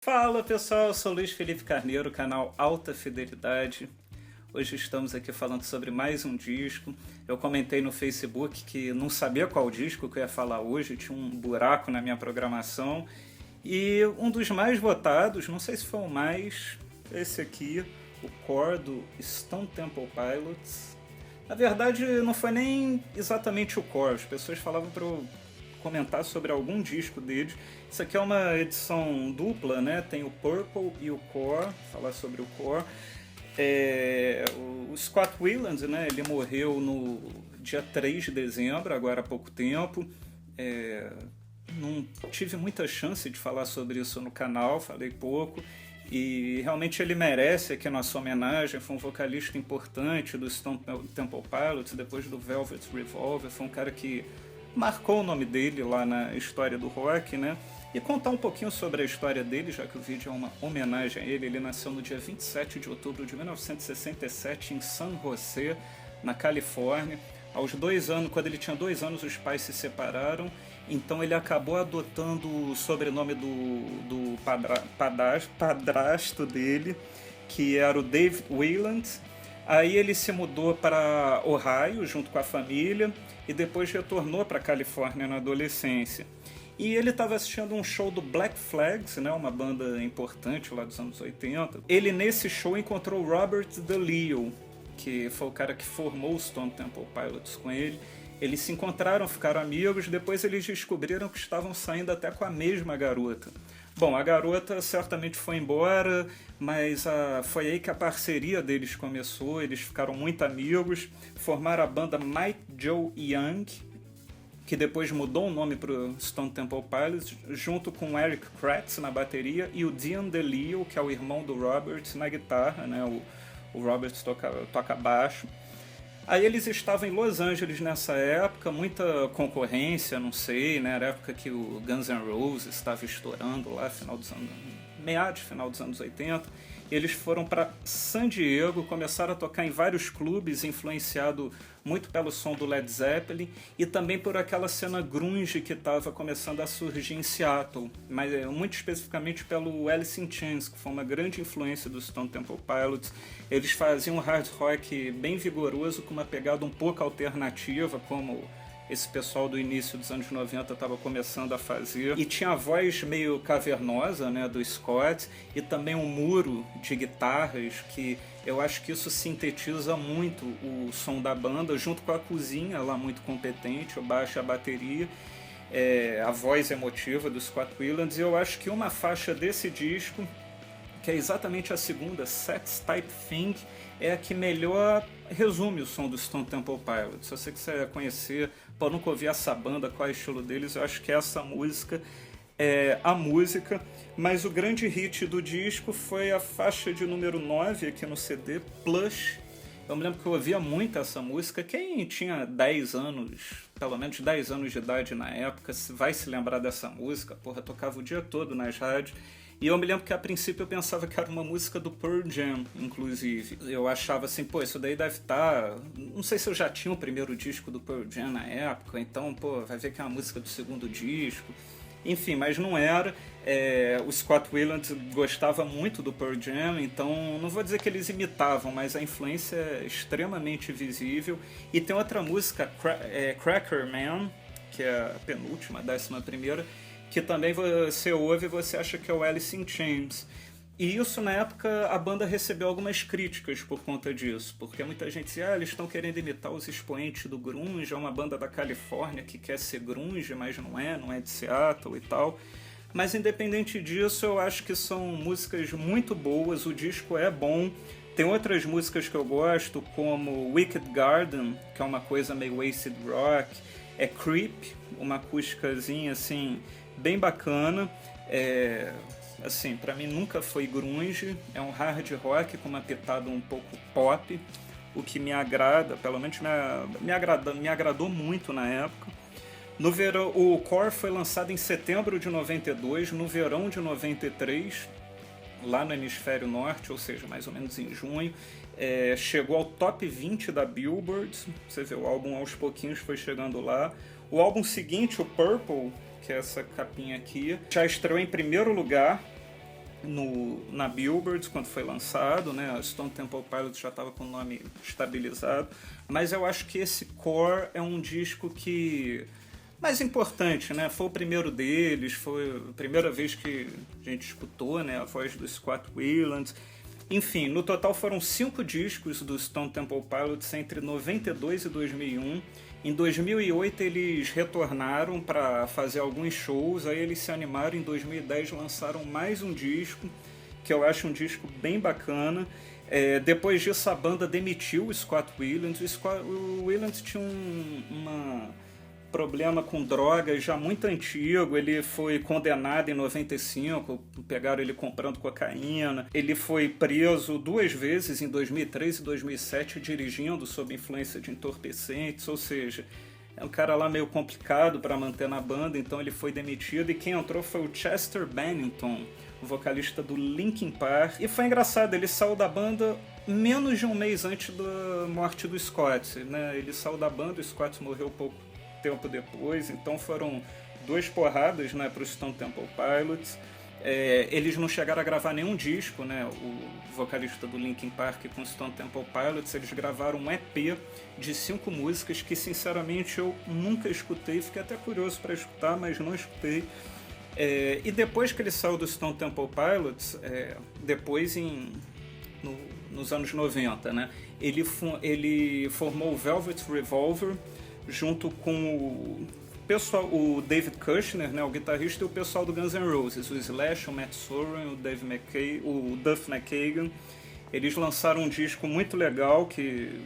Fala pessoal, eu sou Luiz Felipe Carneiro, canal Alta Fidelidade. Hoje estamos aqui falando sobre mais um disco. Eu comentei no Facebook que não sabia qual disco que eu ia falar hoje, tinha um buraco na minha programação. E um dos mais votados, não sei se foi o mais, esse aqui, o Core do Stone Temple Pilots. Na verdade, não foi nem exatamente o Core, as pessoas falavam para eu comentar sobre algum disco deles. Isso aqui é uma edição dupla, né? Tem o Purple e o Core, falar sobre o Core. O Scott Weiland, né? Ele morreu no dia 3 de dezembro, agora há pouco tempo. Não tive muita chance de falar sobre isso no canal, falei pouco. E realmente ele merece aqui nossa homenagem. Foi um vocalista importante do Stone Temple Pilots, depois do Velvet Revolver. Foi um cara que marcou o nome dele lá na história do rock, né? E contar um pouquinho sobre a história dele, já que o vídeo é uma homenagem a ele. Ele nasceu no dia 27 de outubro de 1967 em San José, na Califórnia. Aos 2 anos, quando ele tinha 2 anos, os pais se separaram, então ele acabou adotando o sobrenome do padrasto dele, que era o David Weiland. Aí ele se mudou para Ohio junto com a família e depois retornou para a Califórnia na adolescência. E ele estava assistindo um show do Black Flags, né, uma banda importante lá dos anos 80. Ele nesse show encontrou Robert DeLeo, que foi o cara que formou o Stone Temple Pilots com ele. Eles se encontraram, ficaram amigos, depois eles descobriram que estavam saindo até com a mesma garota. Bom, a garota certamente foi embora, mas foi aí que a parceria deles começou, eles ficaram muito amigos, formaram a banda Mike Joe Young, que depois mudou o nome para o Stone Temple Pilots, junto com Eric Kratz na bateria e o Dean DeLeo, que é o irmão do Robert, na guitarra, né? O Robert toca baixo. Aí eles estavam em Los Angeles nessa época, muita concorrência, não sei, né? Era a época que o Guns N' Roses estava estourando lá, meados, final dos anos 80. E eles foram para San Diego, começaram a tocar em vários clubes, influenciado muito pelo som do Led Zeppelin e também por aquela cena grunge que estava começando a surgir em Seattle, mas muito especificamente pelo Alice in Chains, que foi uma grande influência do Stone Temple Pilots. Eles faziam um hard rock bem vigoroso, com uma pegada um pouco alternativa, como esse pessoal do início dos anos 90 estava começando a fazer. E tinha a voz meio cavernosa, né, do Scott, e também um muro de guitarras, que eu acho que isso sintetiza muito o som da banda, junto com a cozinha lá muito competente, o baixo e a bateria, a voz emotiva do Scott Weiland. E eu acho que uma faixa desse disco, que é exatamente a segunda, Sex Type Thing, é a que melhor resume o som do Stone Temple Pilots. Se você quiser conhecer, para nunca ouvir essa banda, qual é o estilo deles, eu acho que essa música é a música. Mas o grande hit do disco foi a faixa de número 9 aqui no CD, Plush. Eu me lembro que eu ouvia muito essa música. Quem tinha 10 anos, pelo menos 10 anos de idade na época, vai se lembrar dessa música. Porra, tocava o dia todo nas rádios. E eu me lembro que a princípio eu pensava que era uma música do Pearl Jam, inclusive. Eu achava assim, pô, isso daí deve estar... Não sei se eu já tinha o primeiro disco do Pearl Jam na época, então, pô, vai ver que é uma música do segundo disco. Enfim, mas não era. O Scott Weiland gostava muito do Pearl Jam, então não vou dizer que eles imitavam, mas a influência é extremamente visível. E tem outra música, Cracker Man, que é a penúltima, a 11ª, que também você ouve e você acha que é o Alice in Chains. E isso, na época, a banda recebeu algumas críticas por conta disso, porque muita gente dizia, eles estão querendo imitar os expoentes do grunge, é uma banda da Califórnia que quer ser grunge, mas não é de Seattle e tal. Mas independente disso, eu acho que são músicas muito boas, o disco é bom. Tem outras músicas que eu gosto, como Wicked Garden, que é uma coisa meio acid rock, Creep, uma acústicazinha assim, bem bacana. Assim, pra mim nunca foi grunge, é um hard rock com uma pitada um pouco pop, o que me agrada, pelo menos me agradou muito na época. No verão, o Core foi lançado em setembro de 92, no verão de 93, lá no hemisfério norte, ou seja, mais ou menos em junho. Chegou ao top 20 da Billboard, você vê, o álbum aos pouquinhos foi chegando lá. O álbum seguinte, o Purple, que é essa capinha aqui, já estreou em primeiro lugar na Billboard quando foi lançado, né? A Stone Temple Pilots já estava com o nome estabilizado, mas eu acho que esse Core é um disco que mais importante, né? Foi o primeiro deles, foi a primeira vez que a gente escutou, né, a voz do Scott Weiland. Enfim, no total foram 5 discos do Stone Temple Pilots entre 92 e 2001. Em 2008 eles retornaram para fazer alguns shows, aí eles se animaram, em 2010 lançaram mais um disco, que eu acho um disco bem bacana. Depois disso a banda demitiu o Scott Weiland. O Weiland tinha um problema com drogas já muito antigo, ele foi condenado em 95, pegaram ele comprando cocaína, ele foi preso 2 vezes, em 2003 e 2007, dirigindo sob influência de entorpecentes, ou seja, é um cara lá meio complicado para manter na banda, então ele foi demitido, e quem entrou foi o Chester Bennington, o vocalista do Linkin Park, e foi engraçado, ele saiu da banda menos de um mês antes da morte do Scott, né? Ele saiu da banda, o Scott morreu pouco tempo depois, então foram 2 porradas, né, para o Stone Temple Pilots. Eles não chegaram a gravar nenhum disco, né, o vocalista do Linkin Park com o Stone Temple Pilots, eles gravaram um EP de 5 músicas que sinceramente eu nunca escutei, fiquei até curioso para escutar, mas não escutei. E depois que ele saiu do Stone Temple Pilots, depois nos anos 90, né, ele formou o Velvet Revolver, junto com o David Kushner, né, o guitarrista, e o pessoal do Guns N' Roses, o Slash, o Matt Sorum, o Duff McKagan. Eles lançaram um disco muito legal que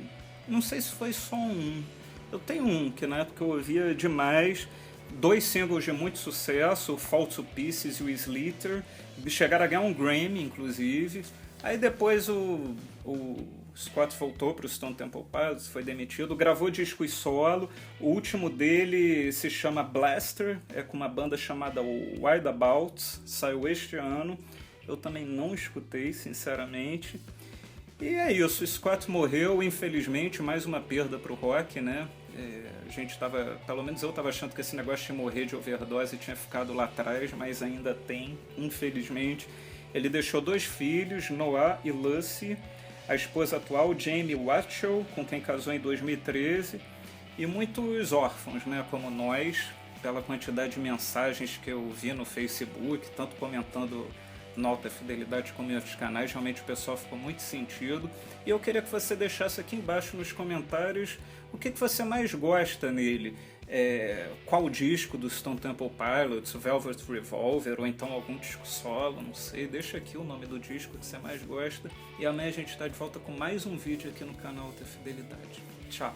não sei se foi só um. Eu tenho um que na época eu ouvia demais. 2 singles de muito sucesso, o Fall to Pieces e o Slither. Chegaram a ganhar um Grammy, inclusive. Aí depois o Scott voltou para o Stone Temple Pilots, foi demitido, gravou discos solo. O último dele se chama Blaster, é com uma banda chamada Wide About, saiu este ano. Eu também não escutei, sinceramente. E é isso, o Scott morreu, infelizmente, mais uma perda para o rock, né? A gente tava, pelo menos eu tava achando que esse negócio de morrer de overdose tinha ficado lá atrás, mas ainda tem, infelizmente. Ele deixou 2 filhos, Noah e Lucy, a esposa atual, Jamie Watchell, com quem casou em 2013, e muitos órfãos, né, como nós, pela quantidade de mensagens que eu vi no Facebook, tanto comentando no Alta Fidelidade como em outros canais, realmente o pessoal ficou muito sentido. E eu queria que você deixasse aqui embaixo nos comentários o que você mais gosta nele. Qual disco do Stone Temple Pilots, Velvet Revolver, ou então algum disco solo, não sei. Deixa aqui o nome do disco que você mais gosta. E amanhã a gente está de volta com mais um vídeo aqui no canal Alta Fidelidade. Tchau!